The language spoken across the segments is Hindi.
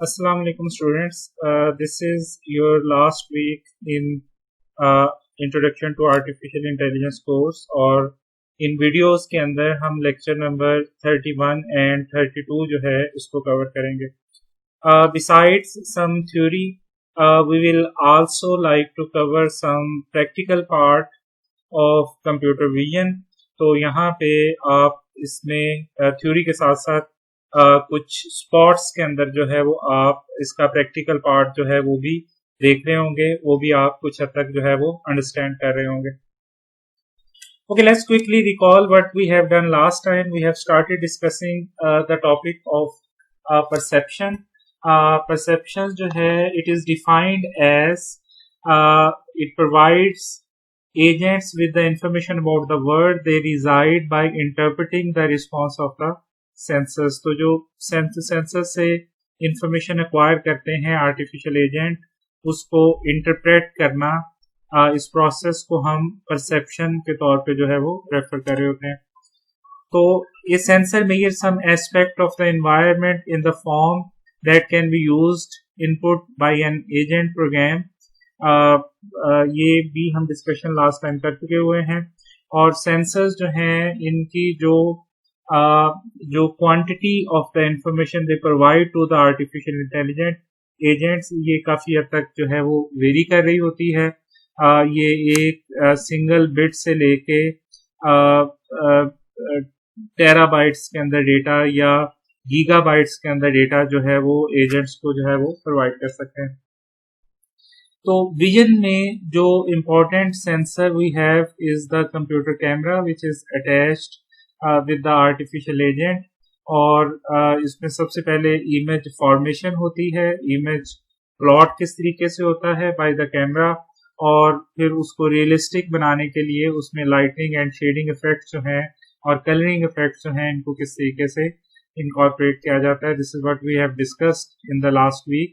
Assalamu alaikum students. This is your last week in Introduction to Artificial Intelligence course और इन वीडियोस के अंदर हम लेक्चर नंबर 31 एंड 32 जो है इसको कवर करेंगे. Besides some theory, we will also like to cover some practical part of computer vision. तो यहाँ पे आप इसमें थ्योरी के साथ साथ कुछ स्पॉट्स के अंदर जो है वो आप इसका प्रैक्टिकल पार्ट जो है वो भी देख रहे होंगे, वो भी आप कुछ हद तक जो है वो अंडरस्टैंड कर रहे होंगे. Okay, let's quickly recall what we have done last time. We have started discussing the topic of perception. Perception जो है it is defined as it provides agents with the information about the world. They reside by interpreting the response of the sensors. तो जो सेंसर से इंफॉर्मेशन एक्वायर करते हैं आर्टिफिशियल एजेंट, उसको इंटरप्रेट करना, इस प्रोसेस को हम परसेप्शन के तौर पे जो है वो रेफर कर रहे होते हैं. तो ये sensor measure some aspect of the environment in the form that can be used input by an agent program. ये भी हम डिस्कशन लास्ट टाइम कर चुके हुए हैं. और सेंसर्स जो हैं इनकी जो quantity of the information they provide to the artificial intelligent agents, ये काफी हद तक जो है वो वेरी कर रही होती है. ये एक सिंगल बिट से लेके टेराबाइट्स के अंदर डेटा या गीगाबाइट्स के अंदर डेटा जो है वो एजेंट्स को जो है वो प्रोवाइड कर सकते हैं. तो विजन में जो important sensor we have is the computer camera which is attached with the artificial agent. और इसमें सबसे पहले इमेज फॉर्मेशन होती है, इमेज प्लॉट किस तरीके से होता है बाय द कैमरा, और फिर उसको रियलिस्टिक बनाने के लिए उसमें लाइटिंग एंड शेडिंग इफेक्ट्स जो हैं और कलरिंग इफेक्ट्स जो हैं इनको किस तरीके से इनकॉर्पोरेट किया जाता है. This is what we have discussed in the last week.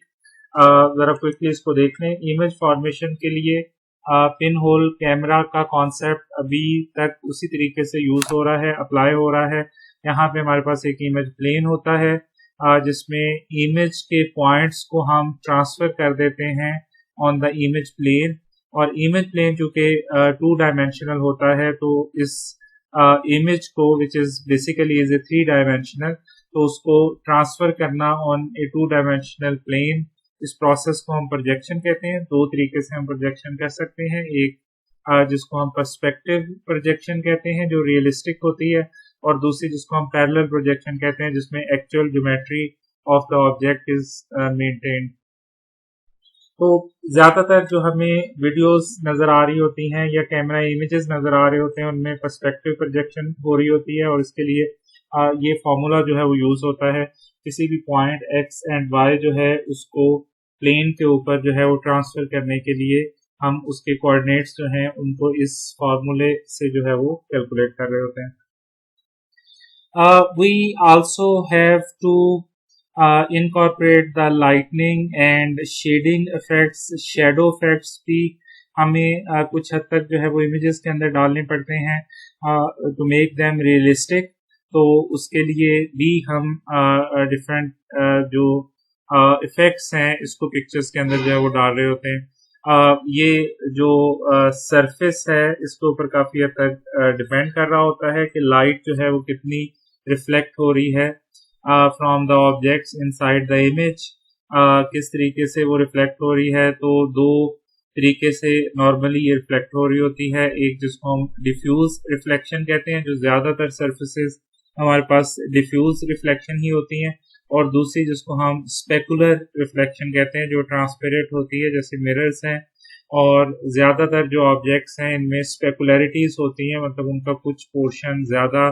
जरा क्विकली इसको देख लें. इमेज फॉर्मेशन के लिए पिन होल कैमरा का कॉन्सेप्ट अभी तक उसी तरीके से यूज हो रहा है, अप्लाई हो रहा है. यहाँ पे हमारे पास एक इमेज प्लेन होता है जिसमें इमेज के पॉइंट्स को हम ट्रांसफर कर देते हैं ऑन द इमेज प्लेन. और इमेज प्लेन चूंकि 2 डायमेंशनल होता है, तो इस इमेज को which is basically is a 3 dimensional, तो उसको ट्रांसफर करना ऑन ए 2 डायमेंशनल प्लेन, इस प्रोसेस को हम प्रोजेक्शन कहते हैं. 2 तरीके से हम प्रोजेक्शन कर सकते हैं. एक जिसको हम पर्सपेक्टिव प्रोजेक्शन कहते हैं जो रियलिस्टिक होती है, और दूसरी जिसको हम पैरेलल प्रोजेक्शन कहते हैं जिसमें actual geometry of the object is maintained. तो ज्यादातर जो हमें वीडियोस नजर आ रही होती हैं या कैमरा इमेजेस नजर आ रहे होते हैं उनमें पर्सपेक्टिव प्रोजेक्शन हो रही होती है, और इसके लिए ये फॉर्मूला जो है वो यूज होता है. किसी भी पॉइंट एक्स एंड वाई जो है उसको प्लेन के ऊपर जो है वो ट्रांसफर करने के लिए हम उसके कोऑर्डिनेट्स जो हैं उनको इस फॉर्मूले से जो है वो कैलकुलेट कर रहे होते हैं. We also have to incorporate the lightning and shading effects. Shadow effects भी हमें कुछ हद तक जो है वो इमेजेस के अंदर डालने पड़ते हैं टू मेक देम रियलिस्टिक. तो उसके लिए भी हम डिफरेंट जो इफेक्ट्स हैं इसको पिक्चर्स के अंदर जो है वो डाल रहे होते हैं. ये जो सरफेस है इसके ऊपर काफी हद तक डिपेंड कर रहा होता है कि लाइट जो है वो कितनी रिफ्लेक्ट हो रही है from the objects inside the image, किस तरीके से वो रिफ्लेक्ट हो रही है. तो 2 तरीके से नॉर्मली ये रिफ्लेक्ट हो रही होती है. एक जिसको हम डिफ्यूज रिफ्लेक्शन कहते हैं, जो ज्यादातर सर्फेसेस हमारे पास डिफ्यूज रिफ्लेक्शन ही होती हैं, और दूसरी जिसको हम स्पेकुलर रिफ्लेक्शन कहते हैं जो ट्रांसपेरेंट होती है, जैसे मिरर्स हैं. और ज्यादातर जो ऑब्जेक्ट्स हैं इनमें स्पेकुलरिटीज होती हैं, मतलब उनका कुछ पोर्शन ज्यादा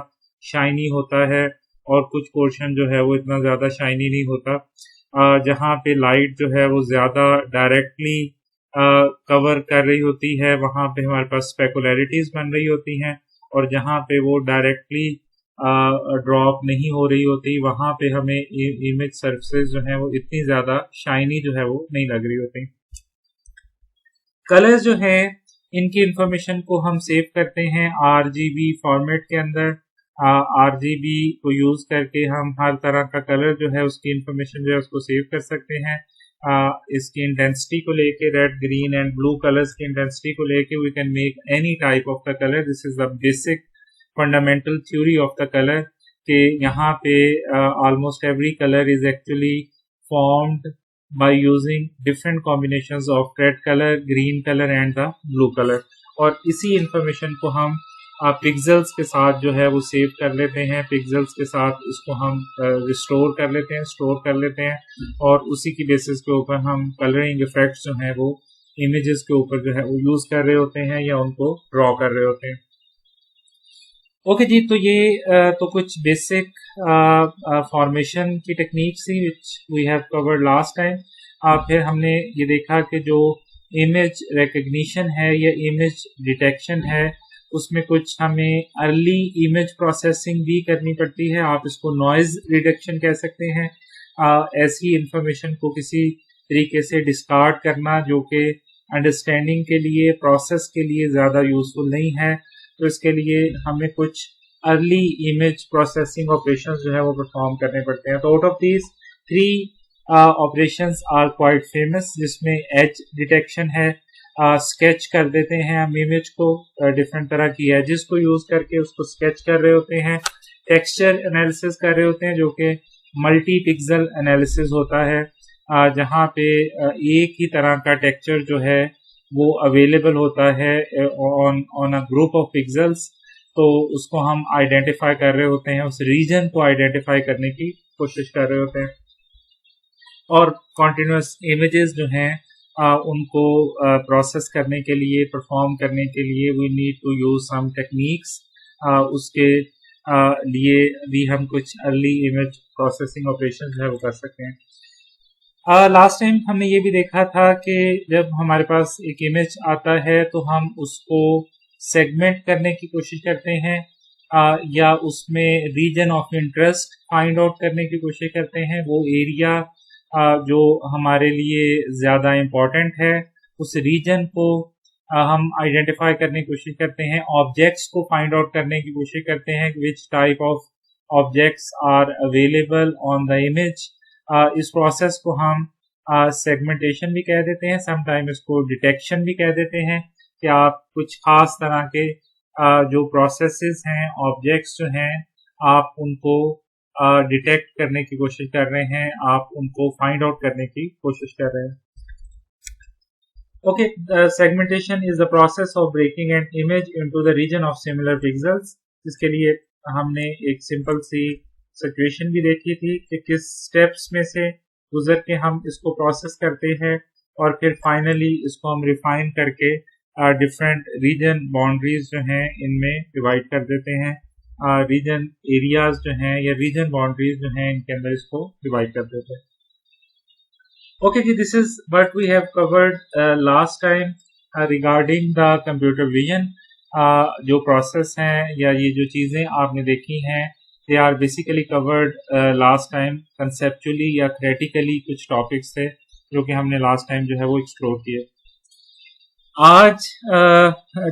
शाइनी होता है और कुछ पोर्शन जो है वो इतना ज्यादा शाइनी नहीं होता. जहाँ पे लाइट जो है वो ज्यादा डायरेक्टली कवर कर रही होती है वहां पे हमारे पास स्पेकुलरिटीज बन रही होती हैं, और जहाँ पे वो डायरेक्टली ड्रॉप नहीं हो रही होती वहां पे हमें इमेज सर्फेस जो है वो इतनी ज्यादा शाइनी जो है वो नहीं लग रही होती. कलर्स जो है इनकी इंफॉर्मेशन को हम सेव करते हैं RGB फॉर्मेट के अंदर. RGB को यूज करके हम हर तरह का कलर जो है उसकी इंफॉर्मेशन जो है उसको सेव कर सकते हैं। इसकी इंटेंसिटी को लेके red green and blue colours की इंटेंसिटी को लेके we can make any type of the colour. This is the basic fundamental theory of the colour कि यहाँ पे almost every colour is actually formed by using different combinations of red color, green color and the blue color। और इसी इंफॉर्मेशन को हम पिक्सेल्स के साथ जो है वो सेव कर लेते हैं, पिक्सेल्स के साथ इसको हम रिस्टोर कर लेते हैं, स्टोर कर लेते हैं, और उसी की बेसिस के ऊपर हम कलरिंग इफेक्ट्स जो हैं वो इमेजेस के ऊपर जो है वो यूज कर रहे होते हैं या उनको ड्रॉ कर रहे होते हैं। ओके जी, तो ये तो कुछ बेसिक फॉर्मेशन की टेक्निक थी which we have covered last time. फिर हमने ये देखा कि जो इमेज रिकग्निशन है या इमेज डिटेक्शन है उसमें कुछ हमें अर्ली इमेज प्रोसेसिंग भी करनी पड़ती है। आप इसको नॉइज रिडक्शन कह सकते हैं। ऐसी इंफॉर्मेशन को किसी तरीके से डिस्कार्ड करना जो कि अंडरस्टैंडिंग के लिए, प्रोसेस के लिए ज़्यादा यूजफुल नहीं है। तो इसके लिए हमें कुछ अर्ली इमेज प्रोसेसिंग ऑपरेशंस जो है वो परफॉर्म करने पड़ते हैं। तो out of these 3 operations are quite famous, जिसमें एज डिटेक्शन है। स्केच कर देते हैं हम इमेज को, डिफरेंट तरह की एजेस को यूज करके उसको स्केच कर रहे होते हैं। टेक्सचर एनालिसिस कर रहे होते हैं जो कि मल्टी पिक्सल एनालिसिस होता है, जहाँ पे एक ही तरह का टेक्सचर जो है वो अवेलेबल होता है on a group of pixels. तो उसको हम आइडेंटिफाई कर रहे होते हैं, उस रीजन को आइडेंटिफाई करने की कोशिश कर रहे होते हैं। और कॉन्टिन्यूस इमेजेस जो हैं उनको प्रोसेस करने के लिए, परफॉर्म करने के लिए we need to use some techniques. उसके लिए भी हम कुछ अर्ली इमेज प्रोसेसिंग ऑपरेशन जो है वो कर सकते हैं। लास्ट टाइम हमने ये भी देखा था कि जब हमारे पास एक इमेज आता है तो हम उसको सेगमेंट करने की कोशिश करते हैं, या उसमें region of interest find out करने की कोशिश करते हैं। वो एरिया जो हमारे लिए ज़्यादा इम्पोर्टेंट है उस रीजन को हम आइडेंटिफाई करने की कोशिश करते हैं। ऑब्जेक्ट्स को फाइंड आउट करने की कोशिश करते हैं, which type of objects are available on the image. इस प्रोसेस को हम सेगमेंटेशन भी कह देते हैं, समटाइम इसको डिटेक्शन भी कह देते हैं, कि आप कुछ खास तरह के जो प्रोसेसेस हैं, ऑब्जेक्ट्स जो हैं, आप उनको डिटेक्ट करने की कोशिश कर रहे हैं, आप उनको फाइंड आउट करने की कोशिश कर रहे हैं। Okay, segmentation is the process of breaking an image into the region of similar pixels. इसके लिए हमने एक सिंपल सी सिचुएशन भी देखी थी कि किस स्टेप्स में से गुजर के हम इसको प्रोसेस करते हैं और फिर फाइनली इसको हम रिफाइन करके डिफरेंट रीजन बाउंड्रीज जो हैं इनमें डिवाइड कर देते हैं। रीजन एरियाज जो हैं या रीजन बाउंड्रीज जो हैं इनके अंदर इसको डिवाइड कर देते हैं। ओके जी, this is what we have covered last time regarding the computer vision. जो प्रोसेस हैं या ये जो चीज़ें आपने देखी हैं they are basically covered last time conceptually या theoretically कुछ topics थे जो कि हमने last time जो है वो explore किए। आज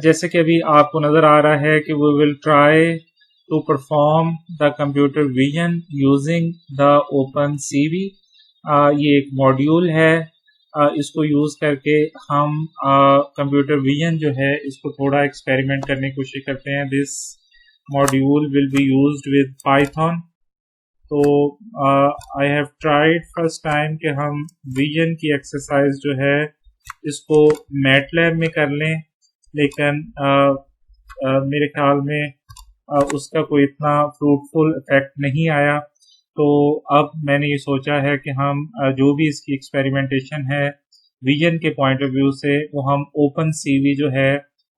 जैसे कि अभी आपको नज़र आ रहा है कि we will try to perform the computer vision using the OpenCV। ये एक मॉड्यूल है, इसको यूज़ करके हम कंप्यूटर विजन जो है इसको थोड़ा एक्सपेरिमेंट करने की कोशिश करते हैं। This module will be used with Python। तो I have tried first time कि हम विजन की एक्सरसाइज जो है इसको MATLAB में कर लें, लेकिन मेरे ख्याल में उसका कोई इतना फ्रूटफुल इफेक्ट नहीं आया। तो अब मैंने ये सोचा है कि हम जो भी इसकी एक्सपेरिमेंटेशन है विजन के पॉइंट ऑफ व्यू से वो हम OpenCV जो है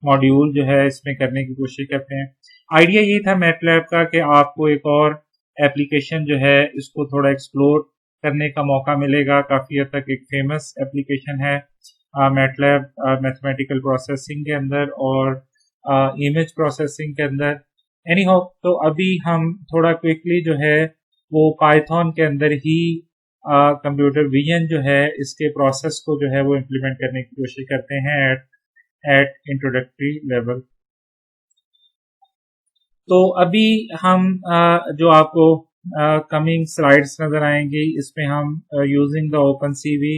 मॉड्यूल जो है इसमें करने की कोशिश करते हैं। आइडिया ये था मैटलैब का कि आपको एक और एप्लीकेशन जो है इसको थोड़ा एक्सप्लोर करने का मौका मिलेगा। काफ़ी हद तक एक फेमस एप्लीकेशन है मैटलैब मैथमेटिकल प्रोसेसिंग के अंदर और इमेज प्रोसेसिंग के अंदर। एनी हाउ, तो अभी हम थोड़ा क्विकली जो है वो पाइथन के अंदर ही कंप्यूटर विजन जो है इसके प्रोसेस को जो है वो इम्प्लीमेंट करने की कोशिश करते हैं एट इंट्रोडक्टरी लेवल। तो अभी हम जो आपको कमिंग स्लाइड्स नजर आएंगे, इसमें हम using the OpenCV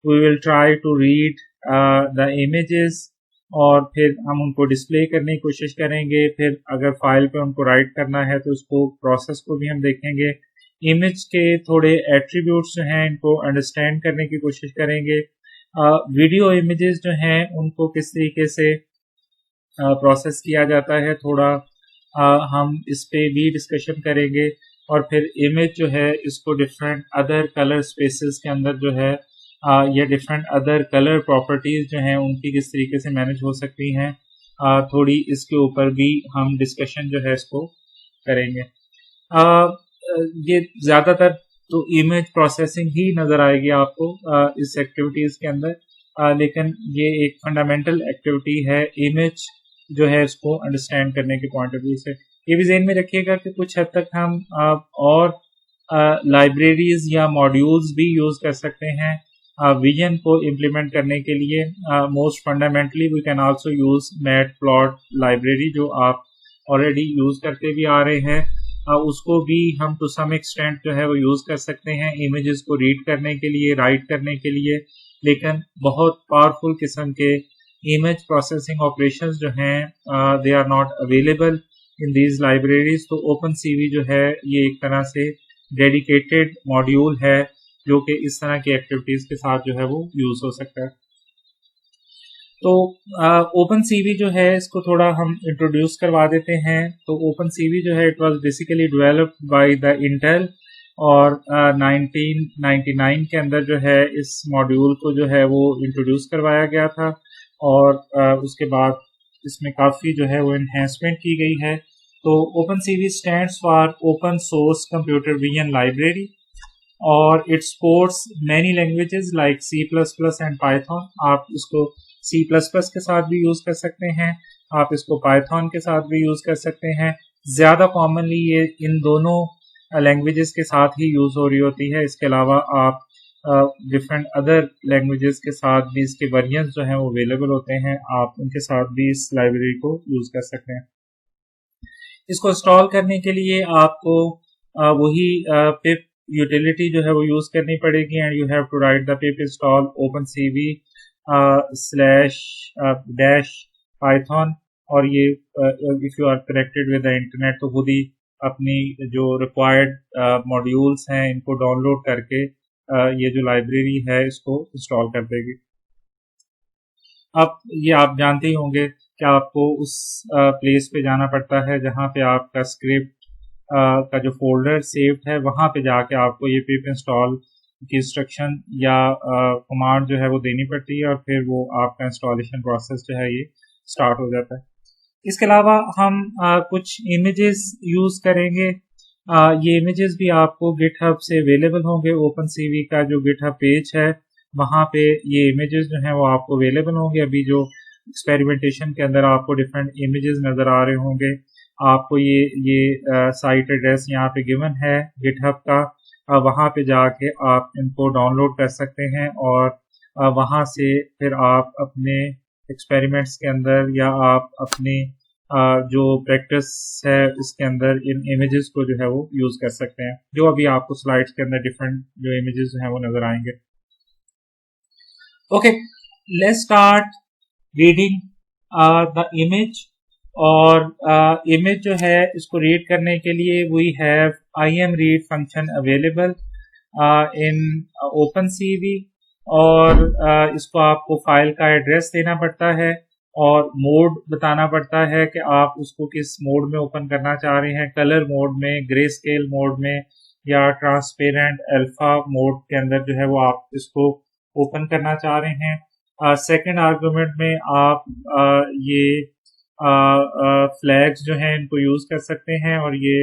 we will try to read the images और फिर हम उनको डिस्प्ले करने की कोशिश करेंगे। फिर अगर फाइल पे उनको राइट करना है तो उसको प्रोसेस को भी हम देखेंगे। इमेज के थोड़े एट्रीब्यूट्स जो हैं इनको अंडरस्टैंड करने की कोशिश करेंगे। वीडियो इमेजेस जो हैं उनको किस तरीके से प्रोसेस किया जाता है, थोड़ा हम इस पे भी डिस्कशन करेंगे। और फिर इमेज जो है इसको डिफरेंट अदर कलर स्पेसेस के अंदर जो है या डिफरेंट अदर कलर प्रॉपर्टीज जो हैं उनकी किस तरीके से मैनेज हो सकती हैं, थोड़ी इसके ऊपर भी हम डिस्कशन जो है इसको करेंगे। ये ज़्यादातर तो इमेज प्रोसेसिंग ही नज़र आएगी आपको इस एक्टिविटीज़ के अंदर, लेकिन ये एक फंडामेंटल एक्टिविटी है इमेज जो है इसको अंडरस्टैंड करने के पॉइंट ऑफ व्यू से। ये भी ज़हन में रखिएगा कि कुछ हद तक हम और लाइब्रेरीज या मॉड्यूल्स भी यूज़ कर सकते हैं विजन को इम्प्लीमेंट करने के लिए। Most fundamentally we can also use matplot library जो आप ऑलरेडी यूज़ करते भी आ रहे हैं, उसको भी हम टू सम एक्सटेंट जो है वो यूज़ कर सकते हैं इमेजेस को रीड करने के लिए, राइट करने के लिए। लेकिन बहुत पावरफुल किस्म के इमेज प्रोसेसिंग ऑपरेशंस जो हैं they are not available in these libraries. तो ओपनसीवी जो है ये एक तरह से डेडिकेटेड मॉड्यूल है जो कि इस तरह की एक्टिविटीज के साथ जो है वो यूज हो सकता है। तो ओपनसीवी जो है इसको थोड़ा हम इंट्रोड्यूस करवा देते हैं। तो ओपनसीवी जो है it was basically developed by the Intel और 1999 के अंदर जो है इस मॉड्यूल को जो है वो इंट्रोड्यूस करवाया गया था और उसके बाद इसमें काफ़ी जो है वो एनहेंसमेंट की गई है। तो OpenCV stands for open source computer vision library और it supports many languages like C++ and Python. आप इसको C++ के साथ भी यूज़ कर सकते हैं, आप इसको पाइथन के साथ भी यूज़ कर सकते हैं। ज़्यादा कॉमनली ये इन दोनों लैंग्वेजेस के साथ ही यूज़ हो रही होती है। इसके अलावा आप डिफरेंट अदर लैंग्वेजेस के साथ भी इसके वेरिएंट्स जो हैं वो अवेलेबल होते हैं, आप उनके साथ भी इस लाइब्रेरी को यूज़ कर सकते हैं। इसको इंस्टॉल करने के लिए आपको वही पिप यूटिलिटी जो है वो यूज़ करनी पड़ेगी and you have to write the pip install OpenCV /-python। और ये if you are connected with the internet तो खुद ही अपनी जो रिक्वायर्ड मॉड्यूल्स हैं इनको डाउनलोड करके ये जो लाइब्रेरी है इसको इंस्टॉल कर देगी। अब ये आप जानते ही होंगे कि आपको उस प्लेस पे जाना पड़ता है जहाँ पे आपका स्क्रिप्ट का जो फोल्डर सेव्ड है वहाँ पे जाके आपको ये पिप इंस्टॉल की इंस्ट्रक्शन या कमांड जो है वो देनी पड़ती है और फिर वो आपका इंस्टॉलेशन प्रोसेस जो है ये स्टार्ट हो जाता है। इसके अलावा हम कुछ इमेजेस यूज़ करेंगे। ये इमेजेस भी आपको गिटहब से अवेलेबल होंगे। ओपनसीवी का जो गिटहब पेज है वहाँ पे ये इमेजेस जो हैं वो आपको अवेलेबल होंगे। अभी जो एक्सपेरिमेंटेशन के अंदर आपको डिफरेंट इमेजेस नज़र आ रहे होंगे। आपको ये साइट एड्रेस यहाँ पे गिवन है गिटहब का, वहाँ पे जाके आप इनको डाउनलोड कर सकते हैं और वहाँ से फिर आप अपने एक्सपेरिमेंट्स के अंदर या आप अपने जो प्रैक्टिस है इसके अंदर इन इमेजेस को जो है वो यूज़ कर सकते हैं, जो अभी आपको स्लाइड्स के अंदर डिफरेंट जो इमेजेस हैं वो नज़र आएंगे। Okay, let's start reading the image. और इमेज जो है इसको रीड करने के लिए we have IMRead function available in OpenCV और इसको आपको फाइल का एड्रेस देना पड़ता है और मोड बताना पड़ता है कि आप उसको किस मोड में ओपन करना चाह रहे हैं, कलर मोड में, ग्रे स्केल मोड में या ट्रांसपेरेंट अल्फा मोड के अंदर जो है वो आप इसको ओपन करना चाह रहे हैं। सेकंड आर्गुमेंट में आप ये फ्लैग्स जो हैं इनको यूज़ कर सकते हैं और ये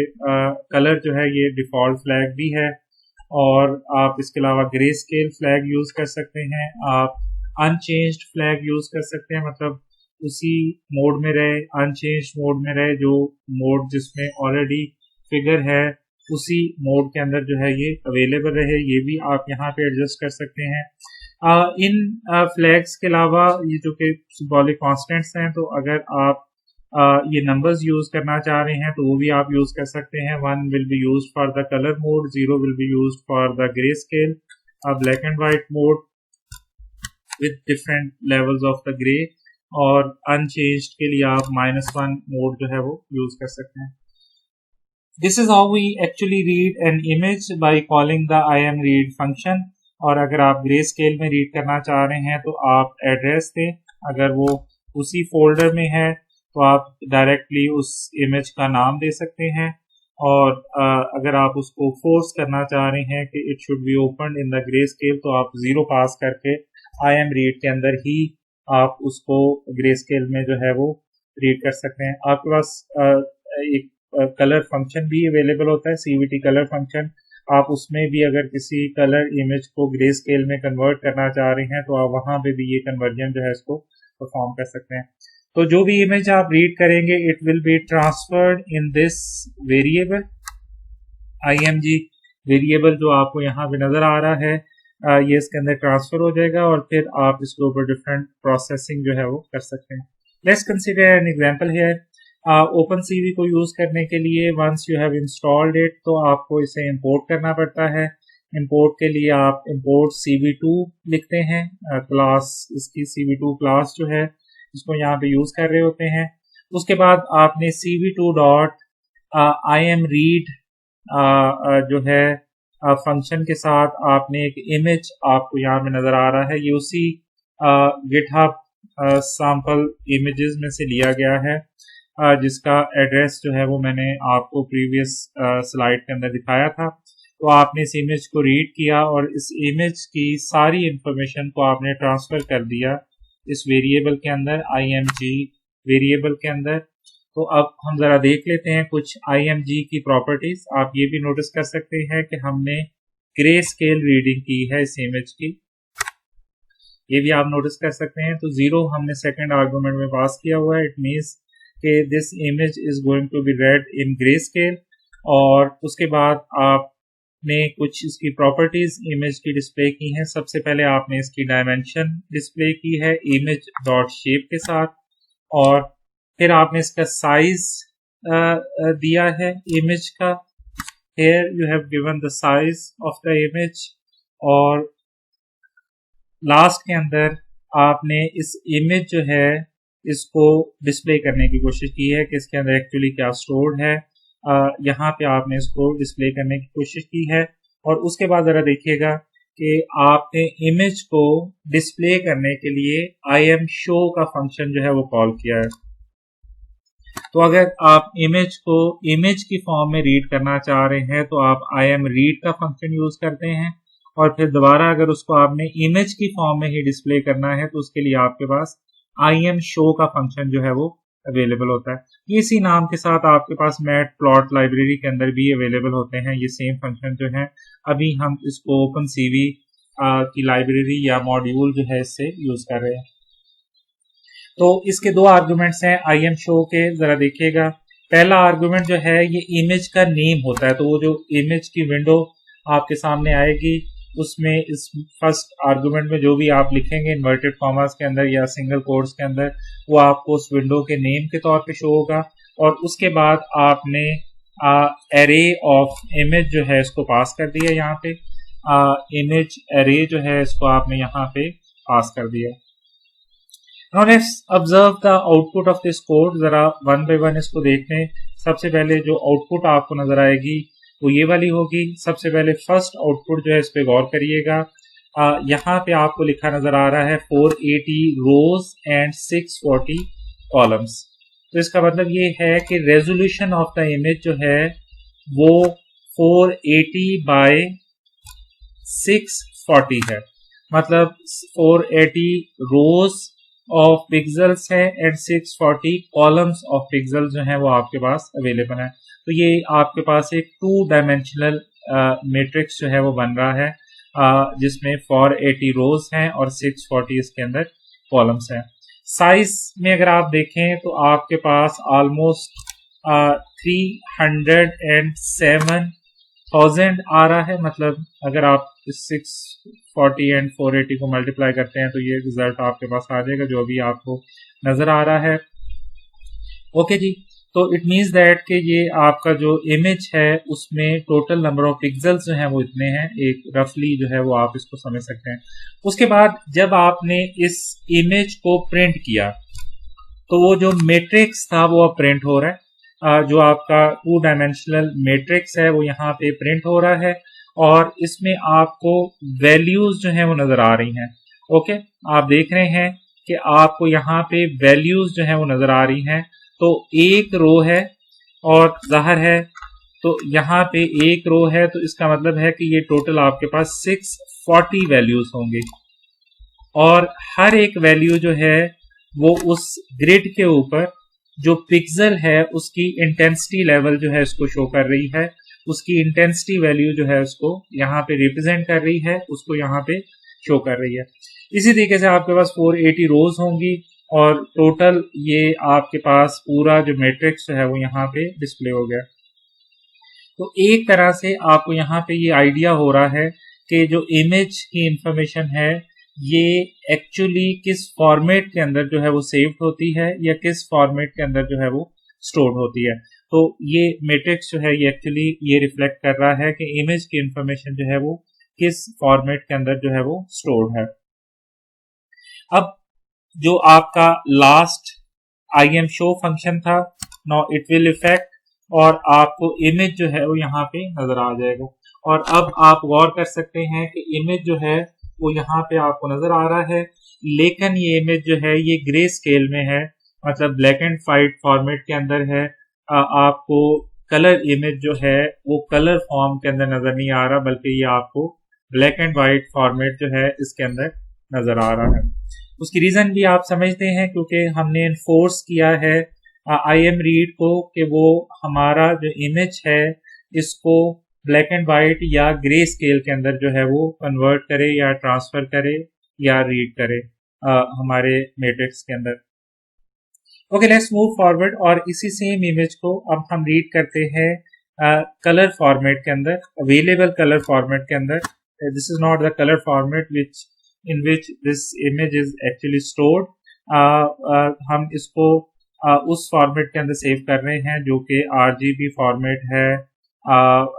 कलर जो है ये डिफ़ॉल्ट फ्लैग भी है और आप इसके अलावा ग्रे स्केल फ्लैग यूज़ कर सकते हैं। आप अनचेंज्ड फ्लैग यूज़ कर सकते हैं, मतलब उसी मोड में रहे, अनचेंज्ड मोड में रहे, जो मोड जिसमें ऑलरेडी फिगर है उसी मोड के अंदर जो है ये अवेलेबल रहे, ये भी आप यहाँ पे एडजस्ट कर सकते हैं। इन फ्लैग्स के अलावा ये जो कि सिंबॉलिक कॉन्स्टेंट्स हैं, तो अगर आप ये नंबर्स यूज करना चाह रहे हैं तो वो भी आप यूज कर सकते हैं। 1 will be used for the colour mode, 0 will be used for the grey scale, black and white mode with different levels of the grey, और अनचेंज्ड के लिए आप -1 मोड जो है वो यूज कर सकते हैं। This is how we actually read an image by calling the IMRead function. और अगर आप ग्रे स्केल में रीड करना चाह रहे हैं तो आप एड्रेस दें, अगर वो उसी फोल्डर में है तो आप डायरेक्टली उस इमेज का नाम दे सकते हैं, और अगर आप उसको फोर्स करना चाह रहे हैं कि it should be open in the grey scale तो आप 0 पास करके IMRead के अंदर ही आप उसको ग्रे स्केल में जो है वो रीड कर सकते हैं। आपके पास एक कलर फंक्शन भी अवेलेबल होता है, CVT कलर फंक्शन। आप उसमें भी अगर किसी कलर इमेज को ग्रे स्केल में कन्वर्ट करना चाह रहे हैं तो आप वहां पे भी ये कन्वर्जन जो है इसको परफॉर्म कर सकते हैं। तो जो भी इमेज आप रीड करेंगे it will be transferred in this variable IMG variable, जो आपको यहाँ पे नजर आ रहा है, ये इसके अंदर ट्रांसफर हो जाएगा और फिर आप इसके ऊपर डिफरेंट प्रोसेसिंग जो है वो कर सकते हैं। Let's consider an example here. OpenCV को यूज करने के लिए once you have installed it तो आपको इसे इंपोर्ट करना पड़ता है। इंपोर्ट के लिए आप इंपोर्ट CV2 लिखते हैं, क्लास इसकी CV2 क्लास जो है इसको यहाँ पे यूज कर रहे होते हैं। उसके बाद आपने CV2 डॉट IMRead जो है फंक्शन के साथ आपने एक इमेज आपको यहाँ पे नजर आ रहा है, ये उसी गिटहब सैंपल इमेजेस में से लिया गया है, जिसका एड्रेस जो है वो मैंने आपको प्रीवियस स्लाइड के अंदर दिखाया था। तो आपने इस इमेज को रीड किया और इस इमेज की सारी इंफॉर्मेशन को आपने ट्रांसफर कर दिया इस वेरिएबल के अंदर, IMG वेरिएबल के अंदर। तो अब हम जरा देख लेते हैं कुछ IMG की प्रॉपर्टीज। आप ये भी नोटिस कर सकते हैं कि हमने ग्रे स्केल रीडिंग की है इस इमेज की, ये भी आप नोटिस कर सकते हैं। तो 0 हमने सेकंड आर्गुमेंट में पास किया हुआ है, इट मीन्स कि this image is going to be read in grey scale. और उसके बाद आपने कुछ इसकी प्रॉपर्टीज इमेज की डिस्प्ले की हैं। सबसे पहले आपने इसकी डायमेंशन डिस्प्ले की है इमेज डॉट शेप के साथ, और फिर आपने इसका साइज दिया है इमेज का। Here you have given the size of the image, और लास्ट के अंदर आपने इस इमेज जो है इसको डिस्प्ले करने की कोशिश की है कि इसके अंदर एक्चुअली क्या स्टोर्ड है। यहाँ पे आपने इसको डिस्प्ले करने की कोशिश की है। और उसके बाद जरा देखिएगा कि आपने इमेज को डिस्प्ले करने के लिए IMShow का फंक्शन जो है वो कॉल किया है। तो अगर आप इमेज को इमेज की फॉर्म में रीड करना चाह रहे हैं तो आप IMRead का फंक्शन यूज करते हैं, और फिर दोबारा अगर उसको आपने इमेज की फॉर्म में ही डिस्प्ले करना है तो उसके लिए आपके पास IMShow का फंक्शन जो है वो अवेलेबल होता है। इसी नाम के साथ आपके पास मैटप्लॉट लाइब्रेरी के अंदर भी अवेलेबल होते हैं ये सेम फंक्शन जो है। अभी हम इसको OpenCV की लाइब्रेरी या मॉड्यूल जो है इससे यूज कर रहे हैं। तो इसके 2 आर्गुमेंट्स हैं IMShow के, जरा देखिएगा। पहला आर्गुमेंट जो है ये इमेज का नेम होता है, तो वो जो इमेज की विंडो आपके सामने आएगी उसमें इस फर्स्ट आर्गुमेंट में जो भी आप लिखेंगे इन्वर्टेड कॉमास के अंदर या सिंगल कोट्स के अंदर, वो आपको उस विंडो के नेम के तौर पे शो होगा। और उसके बाद आपने एरे ऑफ इमेज जो है इसको पास कर दिया, यहाँ पे इमेज एरे जो है इसको आपने यहाँ पे पास कर दिया। Now let's observe the output of this code। जरा वन बाय वन इसको देखते हैं। सबसे पहले जो आउटपुट आपको नजर आएगी वो ये वाली होगी। सबसे पहले फर्स्ट आउटपुट जो है इस पे गौर करिएगा। यहाँ पे आपको लिखा नजर आ रहा है 480 रोज एंड 640 कॉलम्स। तो इसका मतलब ये है कि रेजोल्यूशन ऑफ द इमेज जो है वो 480 बाय 640 है, मतलब 480 रोज ऑफ पिक्सल्स है एंड 640 कॉलम्स ऑफ पिक्सल जो है वो आपके पास अवेलेबल है। तो ये आपके पास एक 2 डायमेंशनल मैट्रिक्स जो है वो बन रहा है, जिसमें 480 रोज हैं और 640 इसके अंदर कॉलम्स हैं। साइज में अगर आप देखें तो आपके पास ऑलमोस्ट 307,000 आ रहा है। मतलब अगर आप 640 एंड 480 को मल्टीप्लाई करते हैं तो ये रिजल्ट आपके पास आ जाएगा जो अभी आपको नजर आ रहा है। ओके जी, तो इट मीन्स दैट कि ये आपका जो इमेज है उसमें टोटल नंबर ऑफ पिक्सल्स जो है वो इतने हैं, एक रफली जो है वो आप इसको समझ सकते हैं। उसके बाद जब आपने इस इमेज को प्रिंट किया तो वो जो मैट्रिक्स था वो अब प्रिंट हो रहा है। जो आपका 2 डायमेंशनल मैट्रिक्स है वो यहाँ पे प्रिंट हो रहा है और इसमें आपको वैल्यूज जो है वो नजर आ रही हैं। ओके, आप देख रहे हैं कि आपको यहाँ पे वैल्यूज जो है वो नजर आ रही हैं। तो एक रो है और जाहिर है तो यहाँ पे एक रो है, तो इसका मतलब है कि ये टोटल आपके पास 640 वैल्यूज होंगे और हर एक वैल्यू जो है वो उस ग्रिड के ऊपर जो पिक्सल है उसकी इंटेंसिटी लेवल जो है इसको शो कर रही है, उसकी इंटेंसिटी वैल्यू जो है उसको यहाँ पे रिप्रेजेंट कर रही है, उसको यहाँ पे शो कर रही है। इसी तरीके से आपके पास 480 रोज होंगी और टोटल ये आपके पास पूरा जो मैट्रिक्स है वो यहाँ पे डिस्प्ले हो गया। तो एक तरह से आपको यहाँ पे ये आइडिया हो रहा है कि जो इमेज की इंफॉर्मेशन है ये एक्चुअली किस फॉर्मेट के अंदर जो है वो सेव्ड होती है या किस फॉर्मेट के अंदर जो है वो स्टोर्ड होती है। तो ये मैट्रिक्स जो है ये एक्चुअली ये रिफ्लेक्ट कर रहा है कि इमेज की इंफॉर्मेशन जो है वो किस फॉर्मेट के अंदर जो है वो स्टोर्ड है। अब जो आपका last I am show function था, नाउ इट विल इफेक्ट और आपको इमेज जो है वो यहाँ पे नजर आ जाएगा। और अब आप गौर कर सकते हैं कि इमेज जो है वो यहाँ पे आपको नजर आ रहा है, लेकिन ये इमेज जो है ये ग्रे स्केल में है, मतलब ब्लैक एंड व्हाइट फॉर्मेट के अंदर है। आपको कलर इमेज जो है वो कलर फॉर्म के अंदर नजर नहीं आ रहा, बल्कि ये आपको ब्लैक एंड व्हाइट फॉर्मेट जो है इसके अंदर नजर आ रहा है। उसकी रीजन भी आप समझते हैं क्योंकि हमने इन्फोर्स किया है आई एम रीड को कि वो हमारा जो इमेज है इसको ब्लैक एंड व्हाइट या ग्रे स्केल के अंदर जो है वो कन्वर्ट करे या ट्रांसफर करे या रीड करे हमारे मैट्रिक्स के अंदर। ओके, लेट्स मूव फॉरवर्ड और इसी सेम इमेज को अब हम रीड करते हैं कलर फॉर्मेट के अंदर, अवेलेबल कलर फॉर्मेट के अंदर। This is not the colour format which in which this image is actually stored. हम इसको उस फॉर्मेट के अंदर सेव कर रहे हैं जो कि RGB फॉर्मेट है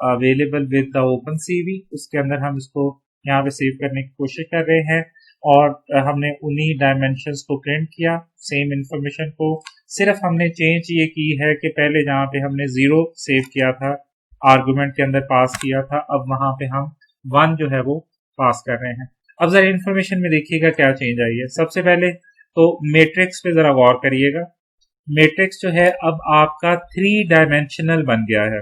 अवेलेबल विद द OpenCV। उसके अंदर हम इसको यहाँ पे सेव करने की कोशिश कर रहे हैं और हमने उन्हीं डायमेंशंस को प्रिंट किया, सेम इंफॉर्मेशन को। सिर्फ हमने चेंज ये की है कि पहले जहाँ पे हमने 0 सेव किया था आर्गुमेंट के अंदर पास किया था, अब वहां पे हम 1 जो है वो पास कर रहे हैं। अब जरा इंफॉर्मेशन में देखिएगा क्या चेंज आई है। सबसे पहले तो मैट्रिक्स पे जरा गौर करिएगा। मैट्रिक्स जो है अब आपका 3 डायमेंशनल बन गया है।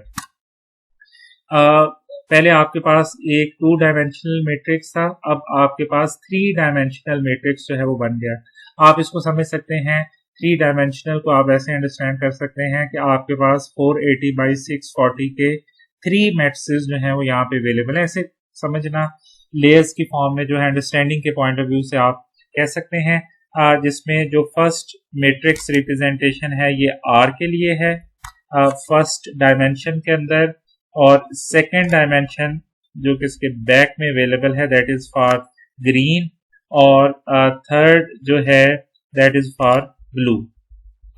पहले आपके पास एक 2 डायमेंशनल मैट्रिक्स था, अब आपके पास 3 डायमेंशनल मैट्रिक्स जो है वो बन गया। आप इसको समझ सकते हैं, 3 डायमेंशनल को आप ऐसे अंडरस्टैंड कर सकते हैं कि आपके पास 480 बाई 640 के 3 मैट्रिसेस जो है वो यहाँ पे अवेलेबल है। ऐसे समझना लेयर्स की फॉर्म में जो है अंडरस्टैंडिंग के पॉइंट ऑफ व्यू से आप कह सकते हैं, जिसमें जो फर्स्ट मैट्रिक्स रिप्रेजेंटेशन है ये R के लिए है फर्स्ट डायमेंशन के अंदर, और सेकंड डायमेंशन जो कि इसके बैक में अवेलेबल है दैट इज फॉर ग्रीन, और थर्ड जो है दैट इज फॉर ब्लू।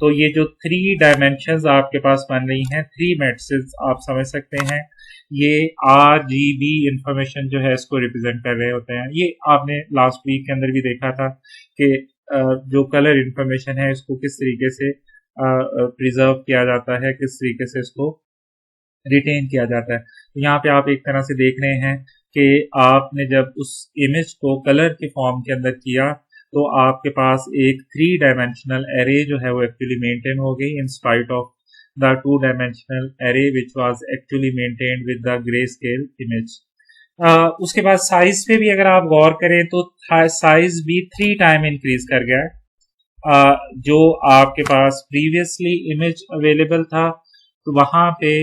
तो ये जो 3 डायमेंशंस आपके पास बन रही हैं, 3 मैट्रिसेस आप समझ सकते हैं, ये RGB इंफॉर्मेशन जो है इसको रिप्रेजेंट कर रहे होते हैं। ये आपने लास्ट वीक के अंदर भी देखा था कि जो कलर इंफॉर्मेशन है इसको किस तरीके से प्रिजर्व किया जाता है, किस तरीके से इसको रिटेन किया जाता है। तो यहाँ पे आप एक तरह से देख रहे हैं कि आपने जब उस इमेज को कलर के फॉर्म के अंदर किया तो आपके पास एक 3 डायमेंशनल एरे जो है वो एक्चुअली मेंटेन हो गई in spite of the 2-dimensional array which was actually maintained with the grayscale image. उसके बाद साइज पे भी अगर आप गौर करें तो साइज भी 3 टाइम इंक्रीज कर गया। जो आपके पास प्रीवियसली इमेज अवेलेबल था तो वहां पे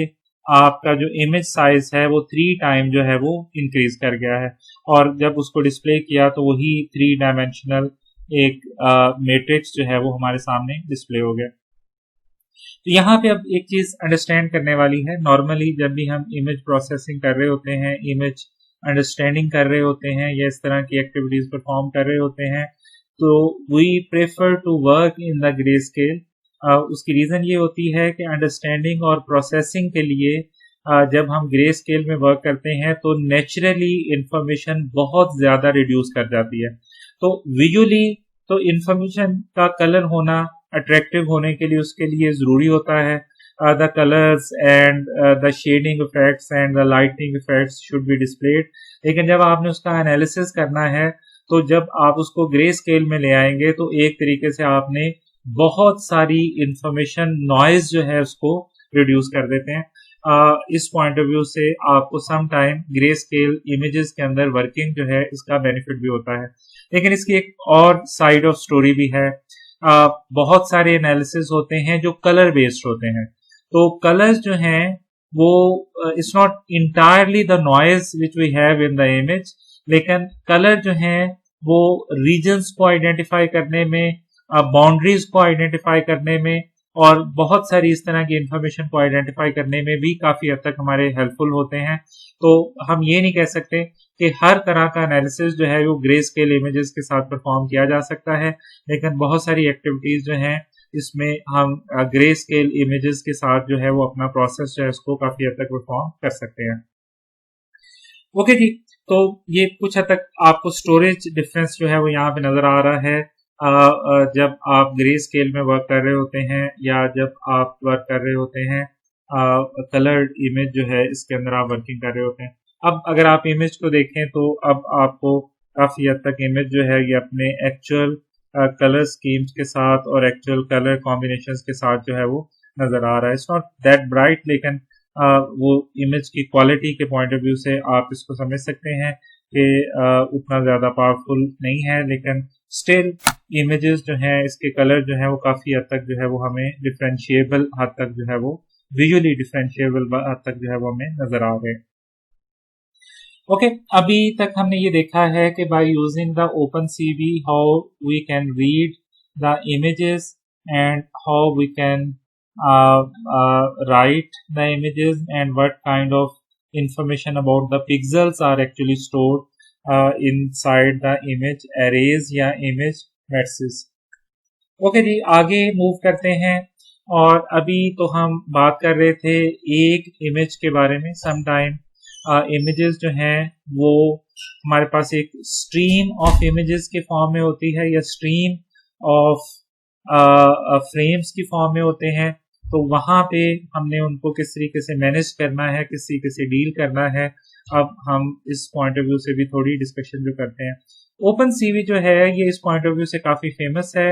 आपका जो इमेज साइज है वो 3 टाइम जो है वो इंक्रीज कर गया है, और जब उसको डिस्प्ले किया तो वही 3 डायमेंशनल एक मैट्रिक्स जो है वो हमारे सामने डिस्प्ले हो गया। तो यहाँ पे अब एक चीज अंडरस्टैंड करने वाली है। नॉर्मली जब भी हम इमेज प्रोसेसिंग कर रहे होते हैं, इमेज अंडरस्टैंडिंग कर रहे होते हैं या इस तरह की एक्टिविटीज परफॉर्म कर रहे होते हैं, तो we prefer to work in the grey scale उसकी रीज़न ये होती है कि अंडरस्टैंडिंग और प्रोसेसिंग के लिए जब हम ग्रे स्केल में वर्क करते हैं तो नेचुरली इंफॉर्मेशन बहुत ज़्यादा रिड्यूस कर जाती है। तो विजुअली तो इंफॉर्मेशन का कलर होना अट्रैक्टिव होने के लिए उसके लिए ज़रूरी होता है the colours and the shading effects and the lightning effects should be displayed. लेकिन जब आपने उसका एनालिसिस करना है तो जब आप उसको ग्रे स्केल में ले आएंगे तो एक तरीके से आपने बहुत सारी इंफॉर्मेशन नॉइज जो है उसको रिड्यूस कर देते हैं। इस पॉइंट ऑफ व्यू से आपको some time grey scale images के अंदर वर्किंग जो है इसका बेनिफिट भी होता है। लेकिन इसकी एक और साइड ऑफ स्टोरी भी है। बहुत सारे एनालिसिस होते हैं जो कलर बेस्ड होते हैं। तो कलर्स जो हैं वो it's not entirely the noise which we have in the image, लेकिन कलर जो हैं वो रीजन्स को आइडेंटिफाई करने में, बाउंड्रीज को आइडेंटिफाई करने में और बहुत सारी इस तरह की इंफॉर्मेशन को आइडेंटिफाई करने में भी काफी हद तक हमारे हेल्पफुल होते हैं। तो हम ये नहीं कह सकते कि हर तरह का एनालिसिस जो है वो ग्रे स्केल इमेजेस के साथ परफॉर्म किया जा सकता है, लेकिन बहुत सारी एक्टिविटीज जो हैं इसमें हम ग्रे स्केल इमेजेस के साथ जो है वो अपना प्रोसेस जो है उसको काफी हद तक परफॉर्म कर सकते हैं। ओके जी, तो ये कुछ हद तक आपको स्टोरेज डिफरेंस जो है वो यहाँ पे नजर आ रहा है जब आप ग्रे स्केल में वर्क कर रहे होते हैं या जब आप वर्क कर रहे होते हैं कलर्ड इमेज जो है इसके अंदर आप वर्किंग कर रहे होते हैं। अब अगर आप इमेज को देखें तो अब आपको काफी हद तक इमेज जो है ये अपने एक्चुअल कलर स्कीम्स के साथ और एक्चुअल कलर कॉम्बिनेशंस के साथ जो है वो नजर आ रहा है। इट्स नॉट दैट ब्राइट, लेकिन वो इमेज की क्वालिटी के पॉइंट ऑफ व्यू से आप इसको समझ सकते हैं कि उतना ज्यादा पावरफुल नहीं है, लेकिन स्टिल इमेजेस जो हैं इसके कलर जो है वो काफी हद तक जो है वो हमें डिफरेंशिएबल हद तक जो है वो विजुअली डिफरेंशिएबल हद तक जो है वो हमें नजर आ रहे हैं। ओके, अभी तक हमने ये देखा है कि by using the OpenCV how we can read the images and how we can write the images and what kind of information about the pixels are actually stored inside the image arrays या image matrices। ओके जी, आगे मूव करते हैं और अभी तो हम बात कर रहे थे एक इमेज के बारे में। सम टाइम इमेजेस जो हैं वो हमारे पास एक स्ट्रीम ऑफ इमेजेस के फॉर्म में होती है या स्ट्रीम ऑफ फ्रेम्स की फॉर्म में होते हैं। तो वहां पे हमने उनको किस तरीके से मैनेज करना है, किस तरीके से डील करना है, अब हम इस पॉइंट ऑफ व्यू से भी थोड़ी डिस्कशन जो करते हैं। OpenCV जो है ये इस पॉइंट ऑफ व्यू से काफी फेमस है।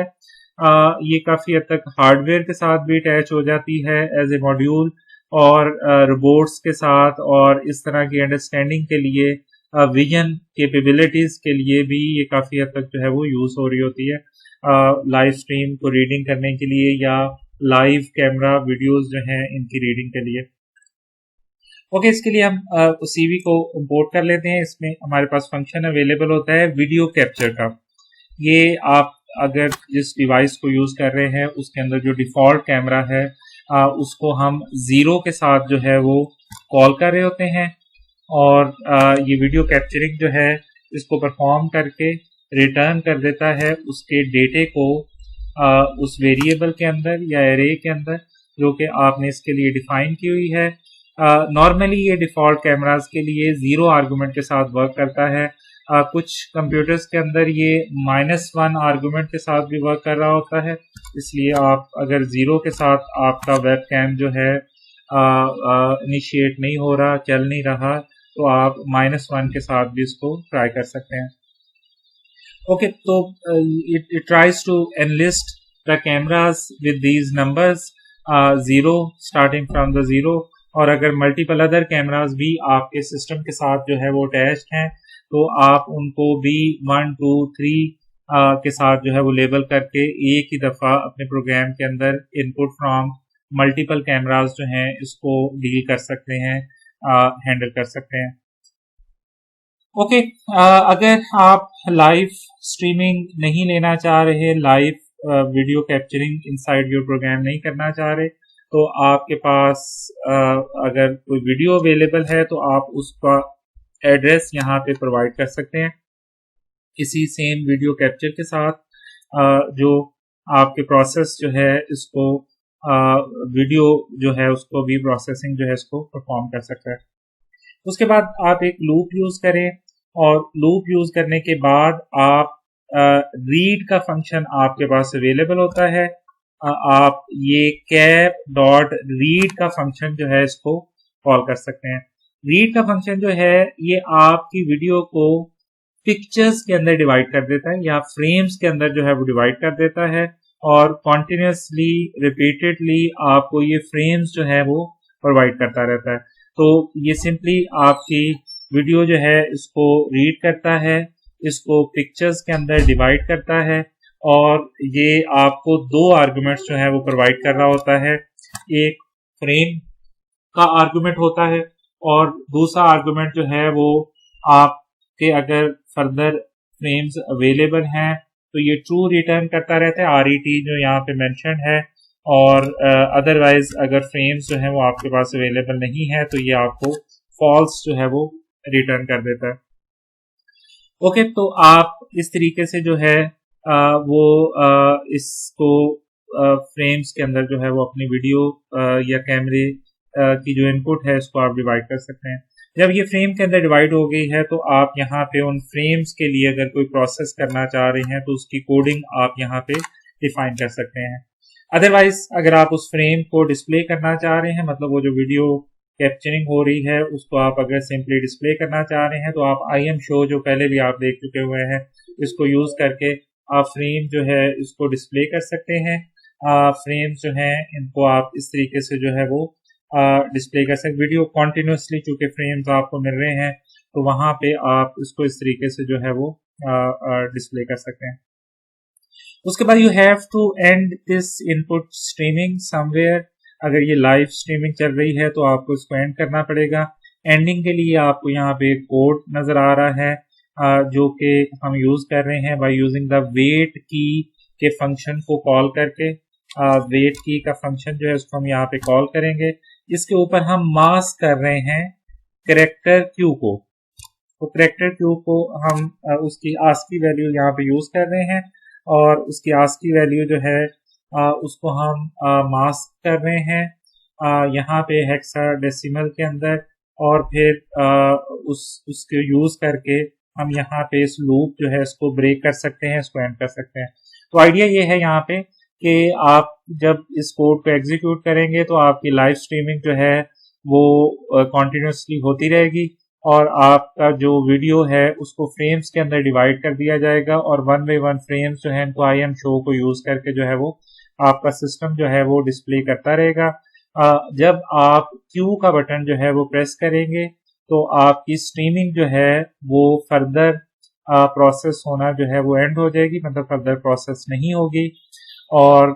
ये काफी हद तक हार्डवेयर के साथ भी अटैच हो जाती है एज ए मॉड्यूल और रोबोट्स के साथ, और इस तरह की अंडरस्टैंडिंग के लिए विजन कैपेबिलिटीज के लिए भी ये काफी हद तक जो है वो यूज हो रही होती है लाइव स्ट्रीम को रीडिंग करने के लिए या लाइव कैमरा वीडियोस जो हैं इनकी रीडिंग के लिए। ओके, इसके लिए हम CV को इंपोर्ट कर लेते हैं। इसमें हमारे पास फंक्शन अवेलेबल होता है वीडियो कैप्चर का। ये आप अगर जिस डिवाइस को यूज कर रहे हैं उसके अंदर जो डिफॉल्ट कैमरा है उसको हम 0 के साथ जो है वो कॉल कर रहे होते हैं और ये वीडियो कैप्चरिंग जो है इसको परफॉर्म करके रिटर्न कर देता है उसके डेटे को उस वेरिएबल के अंदर या एरे के अंदर जो कि आपने इसके लिए डिफाइन की हुई है। नॉर्मली ये डिफॉल्ट कैमरास के लिए 0 आर्गुमेंट के साथ वर्क करता है। कुछ कंप्यूटर्स के अंदर ये -1 आर्गुमेंट के साथ भी वर्क कर रहा होता है, इसलिए आप अगर 0 के साथ आपका वेब कैम जो है इनिशिएट नहीं हो रहा, चल नहीं रहा, तो आप -1 के साथ भी इसको ट्राई कर सकते हैं। ओके, तो it tries to enlist the cameras with these numbers 0 starting from the 0, और अगर मल्टीपल अदर कैमरास भी आपके सिस्टम के साथ जो है वो अटैच्ड हैं तो आप उनको भी 1 2 3 के साथ जो है वो लेबल करके एक ही दफा अपने प्रोग्राम के अंदर इनपुट फ्रॉम मल्टीपल कैमरास जो हैं इसको डील कर सकते हैं, हैंडल कर सकते हैं। ओके, अगर आप लाइव स्ट्रीमिंग नहीं लेना चाह रहे, live video capturing inside your program नहीं करना चाह रहे, तो आपके पास अगर कोई वीडियो अवेलेबल है तो आप उसका एड्रेस यहाँ पे प्रोवाइड कर सकते हैं। इसी सेम वीडियो कैप्चर के साथ जो आपके प्रोसेस जो है इसको वीडियो जो है उसको भी प्रोसेसिंग जो है इसको परफॉर्म कर सकता है। उसके बाद आप एक लूप यूज करें और लूप यूज करने के बाद आप रीड का फंक्शन आपके पास अवेलेबल होता है। आप ये कैप डॉट रीड का फंक्शन जो है इसको कॉल कर सकते हैं। रीड का फंक्शन जो है ये आपकी वीडियो को पिक्चर्स के अंदर डिवाइड कर देता है या फ्रेम्स के अंदर जो है वो डिवाइड कर देता है और कॉन्टिन्यूसली रिपीटेडली आपको ये फ्रेम्स जो है वो प्रोवाइड करता रहता है। तो ये सिंपली आपकी वीडियो जो है इसको रीड करता है, इसको पिक्चर्स के अंदर डिवाइड करता है और ये आपको दो आर्गुमेंट्स जो है वो प्रोवाइड कर रहा होता है। एक फ्रेम का आर्गुमेंट होता है और दूसरा आर्गुमेंट जो है वो आपके अगर फर्दर फ्रेम्स अवेलेबल हैं तो ये ट्रू रिटर्न करता रहता है, RET जो यहाँ पे मेंशन है, और अदरवाइज अगर फ्रेम्स जो है वो आपके पास अवेलेबल नहीं है तो ये आपको फॉल्स जो है वो रिटर्न कर देता है। ओके, तो आप इस तरीके से जो है वो इसको फ्रेम्स के अंदर जो है वो अपनी वीडियो या कैमरे की जो इनपुट है इसको आप डिवाइड कर सकते हैं। जब ये फ्रेम के अंदर डिवाइड हो गई है तो आप यहाँ पे उन फ्रेम्स के लिए अगर कोई प्रोसेस करना चाह रहे हैं तो उसकी कोडिंग आप यहाँ पे डिफाइन कर सकते हैं। अदरवाइज अगर आप उस फ्रेम को डिस्प्ले करना चाह रहे हैं, मतलब वो जो वीडियो कैप्चरिंग हो रही है उसको आप अगर सिंपली डिस्प्ले करना चाह रहे हैं तो आप IM-show जो पहले भी आप देख चुके हुए हैं इसको यूज करके आप फ्रेम जो है इसको डिस्प्ले कर सकते हैं। फ्रेम जो है इनको आप इस तरीके से जो है वो डिस्प्ले कर सकते। वीडियो कॉन्टिन्यूसली चूंकि फ्रेम्स आपको मिल रहे हैं तो वहां पे आप इसको इस तरीके से जो है वो डिस्प्ले कर सकते हैं। उसके बाद you have to end this input streaming somewhere. अगर ये लाइव स्ट्रीमिंग चल रही है तो आपको इसको एंड करना पड़ेगा। एंडिंग के लिए आपको यहाँ पे कोड नजर आ रहा है जो कि हम यूज कर रहे हैं बाय यूजिंग द वेट की के फंक्शन को कॉल करके। वेट की का फंक्शन जो है उसको हम यहाँ पे कॉल करेंगे। इसके ऊपर हम मास्क कर रहे हैं कैरेक्टर क्यू को, तो कैरेक्टर क्यू को हम उसकी आस्की वैल्यू यहाँ पे यूज कर रहे हैं और उसकी आस्की वैल्यू जो है उसको हम मास्क कर रहे हैं यहाँ पे हेक्साडेसिमल के अंदर, और फिर उसके यूज करके हम यहाँ पे इस लूप जो है इसको ब्रेक कर सकते हैं, इसको एंड कर सकते हैं। तो आइडिया ये है यहाँ पे कि आप जब इस कोड को एग्जीक्यूट करेंगे तो आपकी लाइव स्ट्रीमिंग जो है वो कॉन्टिन्यूसली होती रहेगी और आपका जो वीडियो है उसको फ्रेम्स के अंदर डिवाइड कर दिया जाएगा और 1 बाय 1 फ्रेम्स जो है इनको IM-show को यूज करके जो है वो आपका सिस्टम जो है वो डिस्प्ले करता रहेगा। जब आप Q का बटन जो है वो प्रेस करेंगे तो आपकी स्ट्रीमिंग जो है वो फर्दर प्रोसेस होना जो है वो एंड हो जाएगी, मतलब फर्दर प्रोसेस नहीं होगी और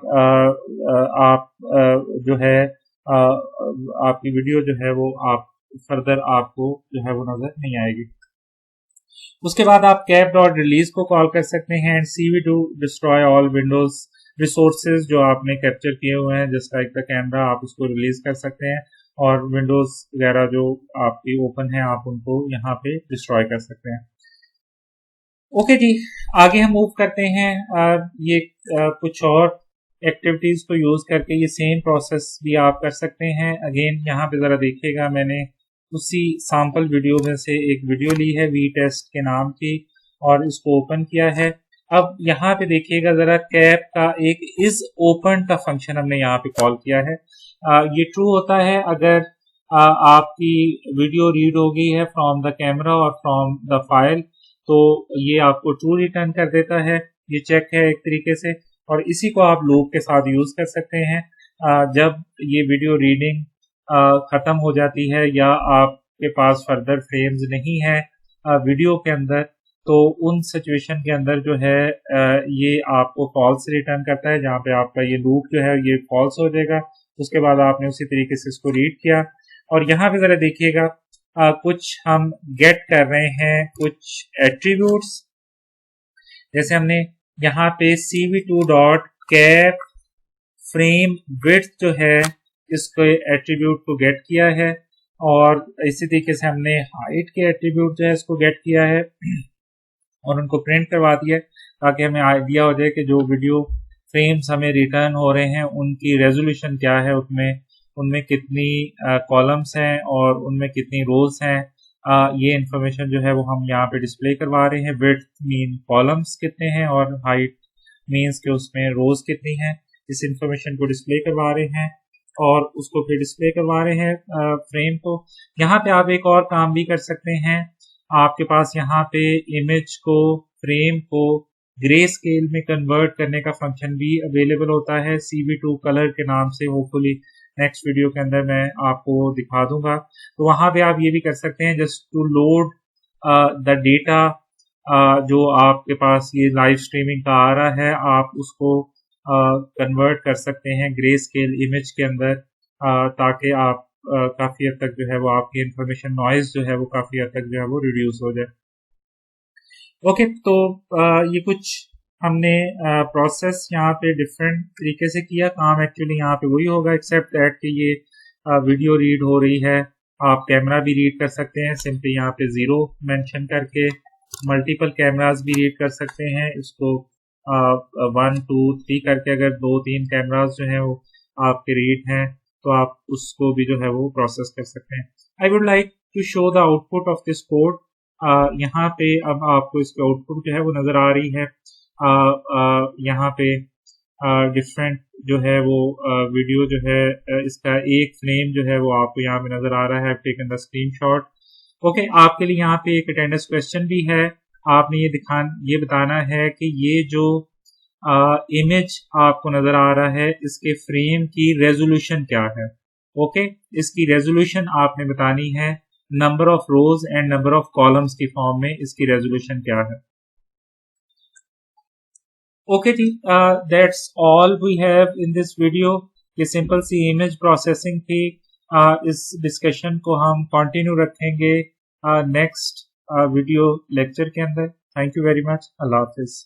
आप जो है आपकी वीडियो जो है वो आप फर्दर आपको जो है वो नजर नहीं आएगी। उसके बाद आप कैप डॉट रिलीज को कॉल कर सकते हैं and CV two destroy all windows resources जो आपने कैप्चर किए हुए हैं जस्ट लाइक द कैमरा, आप उसको रिलीज कर सकते हैं और विंडोज वगैरह जो आपकी ओपन है आप उनको यहाँ पे डिस्ट्रॉय कर सकते हैं। ओके जी, आगे हम मूव करते हैं। ये कुछ और एक्टिविटीज को यूज करके ये सेम प्रोसेस भी आप कर सकते हैं। अगेन यहाँ पे जरा देखिएगा, मैंने उसी सैंपल वीडियो में से एक वीडियो ली है VTest के नाम की और इसको ओपन किया है। अब यहाँ पे देखिएगा जरा, कैप का एक इज ओपन का फंक्शन हमने यहाँ पे कॉल किया है। ये ट्रू होता है अगर आपकी वीडियो रीड हो गई है फ्रॉम द कैमरा और फ्रॉम द फाइल, तो ये आपको ट्रू रिटर्न कर देता है। ये चेक है एक तरीके से, और इसी को आप लूप के साथ यूज कर सकते हैं। जब ये वीडियो रीडिंग खत्म हो जाती है या आपके पास फर्दर फ्रेम्स नहीं है वीडियो के अंदर, तो उन सिचुएशन के अंदर जो है ये आपको फॉल्स रिटर्न करता है, जहाँ पे आपका ये लूप जो है ये फॉल्स हो जाएगा। उसके बाद आपने उसी तरीके से इसको रीड किया और यहाँ पे जरा देखिएगा कुछ हम गेट कर रहे हैं कुछ एट्रीब्यूट्स, जैसे हमने यहाँ पे CV2.cap फ्रेम विड्थ जो है इसको एट्रीब्यूट को गेट किया है और इसी तरीके से हमने हाइट के एट्रीब्यूट जो है इसको गेट किया है और उनको प्रिंट करवा दिया ताकि हमें आइडिया हो जाए कि जो वीडियो फ्रेम्स हमें रिटर्न हो रहे हैं उनकी रेजोल्यूशन क्या है, उनमें कितनी कॉलम्स हैं और उनमें कितनी रोज हैं, ये इंफॉर्मेशन जो है वो हम यहाँ पे डिस्प्ले करवा रहे हैं। विड्थ मीन कॉलम्स कितने हैं और हाइट मीन्स के उसमें रोज कितनी है, इस इंफॉर्मेशन को डिस्प्ले करवा रहे हैं और उसको फिर डिस्प्ले करवा रहे हैं फ्रेम को। यहाँ पे आप एक और काम भी कर सकते हैं, आपके पास यहाँ पे इमेज को, फ्रेम को ग्रे स्केल में कन्वर्ट करने का फंक्शन भी अवेलेबल होता है CV2 कलर के नाम से। होपफुली नेक्स्ट वीडियो के अंदर मैं आपको दिखा दूंगा। तो वहां पे आप ये भी कर सकते हैं, just to load the data जो आपके पास ये लाइव स्ट्रीमिंग का आ रहा है, आप उसको कन्वर्ट कर सकते हैं ग्रे स्केल इमेज के अंदर, ताकि आप काफी हद तक जो है वो आपकी इंफॉर्मेशन नॉइज जो है वो काफी हद तक जो है वो रिड्यूस हो जाए। ओके, तो ये कुछ हमने प्रोसेस यहाँ पे डिफरेंट तरीके से किया। काम एक्चुअली यहाँ पे वही होगा, एक्सेप्ट दैट कि ये वीडियो रीड हो रही है। आप कैमरा भी रीड कर सकते हैं, सिंपली यहाँ पे 0 मेंशन करके। मल्टीपल कैमरास भी रीड कर सकते हैं, इसको 1 2 3 करके, अगर 2-3 कैमरास जो है वो आपके रीड हैं तो आप उसको भी जो है वो प्रोसेस कर सकते हैं। I would like to show the output of this code. यहाँ पे अब आपको इसकी आउटपुट जो है वो नजर आ रही है। यहाँ पे डिफरेंट जो है वो वीडियो जो है इसका एक फ्रेम जो है वो आपको यहाँ पे नजर आ रहा है, टेकन द स्क्रीनशॉट। ओके, आपके लिए यहाँ पे एक अटेंडेंस क्वेश्चन भी है। आपने ये बताना है कि ये जो इमेज आपको नजर आ रहा है इसके फ्रेम की रेजोल्यूशन क्या है। ओके, इसकी रेजोल्यूशन आपने बतानी है number of rows and number of columns की फॉर्म में, इसकी रेजोल्यूशन क्या है। ओके जी, that's all we have in this video. ये सिंपल सी इमेज प्रोसेसिंग थी। इस डिस्कशन को हम कंटिन्यू रखेंगे नेक्स्ट वीडियो लेक्चर के अंदर। Thank you very much. Allah Hafiz.